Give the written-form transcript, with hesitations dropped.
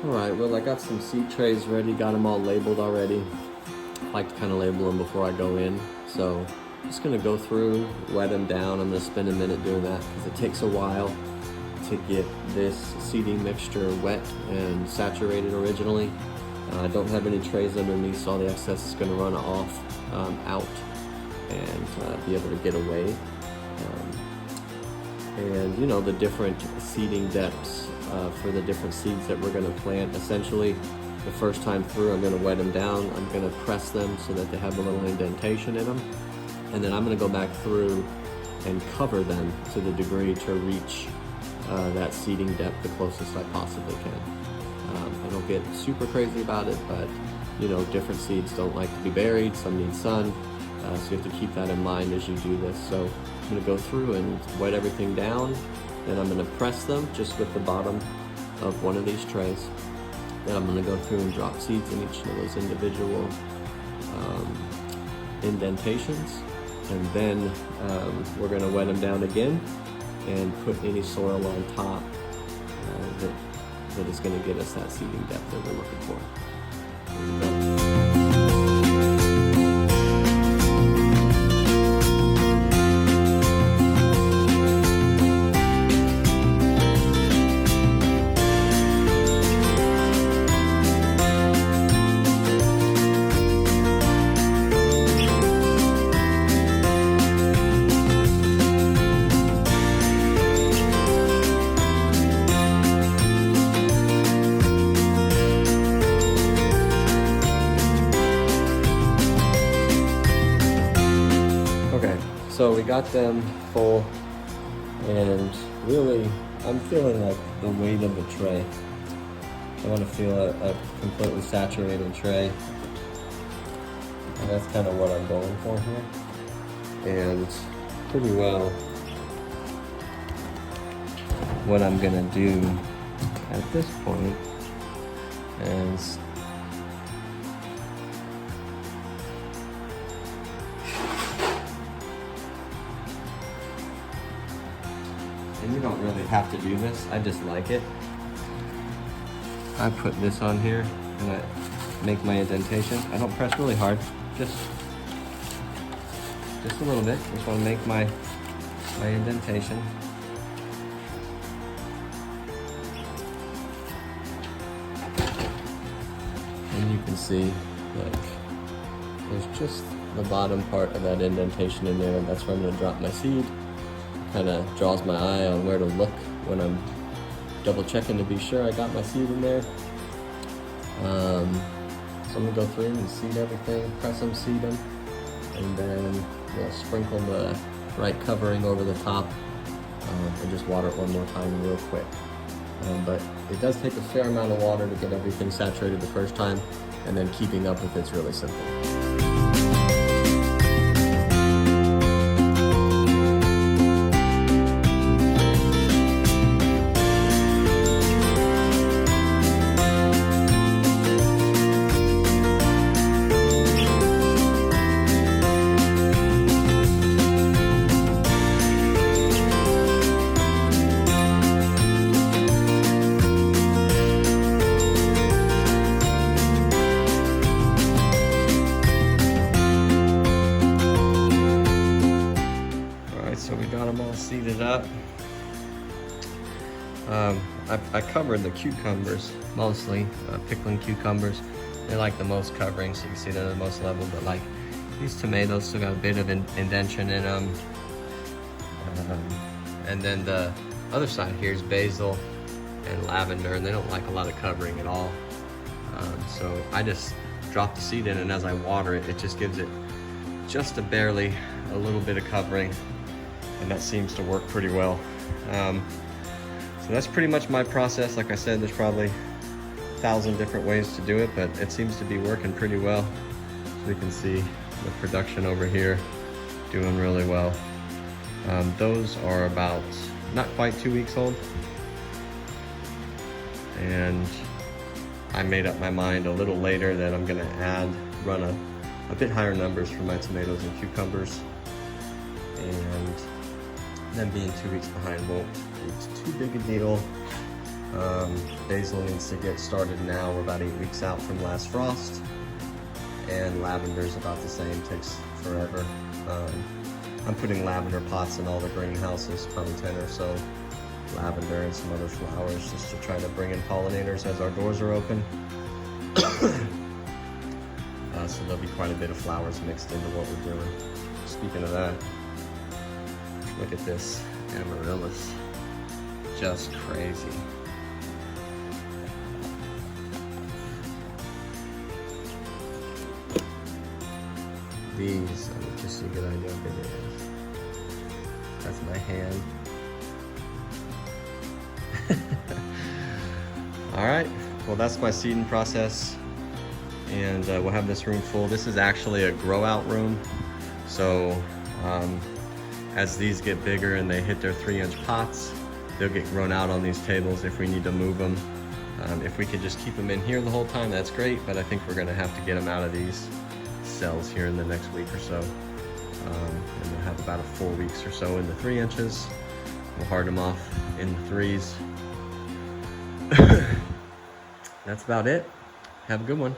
All right, well, I got some seed trays ready, got them all labeled already. I like to kind of label them before I go in. So I'm just gonna go through, wet them down. I'm gonna spend a minute doing that because it takes a while to get this seeding mixture wet and saturated originally. I don't have any trays underneath, so all the excess is gonna run off out and be able to get away. And you know, the different seeding depths for the different seeds that we're gonna plant. Essentially, the first time through, I'm gonna wet them down. I'm gonna press them so that they have a little indentation in them. And then I'm gonna go back through and cover them to the degree to reach that seeding depth the closest I possibly can. I don't get super crazy about it, but you know, different seeds don't like to be buried, some need sun, so you have to keep that in mind as you do this. So I'm gonna go through and wet everything down, then I'm gonna press them just with the bottom of one of these trays. Then I'm gonna go through and drop seeds in each of those individual indentations. And then we're gonna wet them down again and put any soil on top that is gonna get us that seeding depth that we're looking for. There we go. So we got them full, and really, I'm feeling like the weight of the tray. I want to feel a completely saturated tray, and that's kind of what I'm going for here. And pretty well, what I'm gonna do at this point is and you don't really have to do this, I just like it. I put this on here and I make my indentation. I don't press really hard, just a little bit. Just want to make my indentation. And you can see, like, there's just the bottom part of that indentation in there, and that's where I'm going to drop my seed. Kind of draws my eye on where to look when I'm double checking to be sure I got my seed in there. So I'm gonna go through and seed everything, press them, seed them, and then we'll sprinkle the right covering over the top and just water it one more time real quick. But it does take a fair amount of water to get everything saturated the first time, and then keeping up with it's really simple. So we got them all seeded up. I covered the cucumbers mostly, pickling cucumbers. They like the most covering, so you can see they're the most level, but like these tomatoes still got a bit of indentation in them. And then the other side here is basil and lavender, and they don't like a lot of covering at all. So I just drop the seed in, and as I water it, it just gives it just a little bit of covering. And that seems to work pretty well. So that's pretty much my process. Like I said, there's probably 1,000 different ways to do it, but it seems to be working pretty well. So you can see the production over here doing really well. Those are about not quite 2 weeks old. And I made up my mind a little later that I'm gonna run a bit higher numbers for my tomatoes and cucumbers. And them being 2 weeks behind won't be too big a deal. Basil needs to get started now. We're about 8 weeks out from last frost. And lavender's about the same, takes forever. I'm putting lavender pots in all the greenhouses, probably 10 or so. Lavender and some other flowers just to try to bring in pollinators as our doors are open. So there'll be quite a bit of flowers mixed into what we're doing. Speaking of that, look at this amaryllis. Just crazy. These, let me just see a good idea how big it is. That's my hand. All right, well that's my seeding process. And we'll have this room full. This is actually a grow out room. So as these get bigger and they hit their 3-inch pots, they'll get grown out on these tables if we need to move them. If we could just keep them in here the whole time, that's great, but I think we're gonna have to get them out of these cells here in the next week or so. And we'll have about 4 weeks or so in the 3 inches. We'll hard them off in the 3s. That's about it. Have a good one.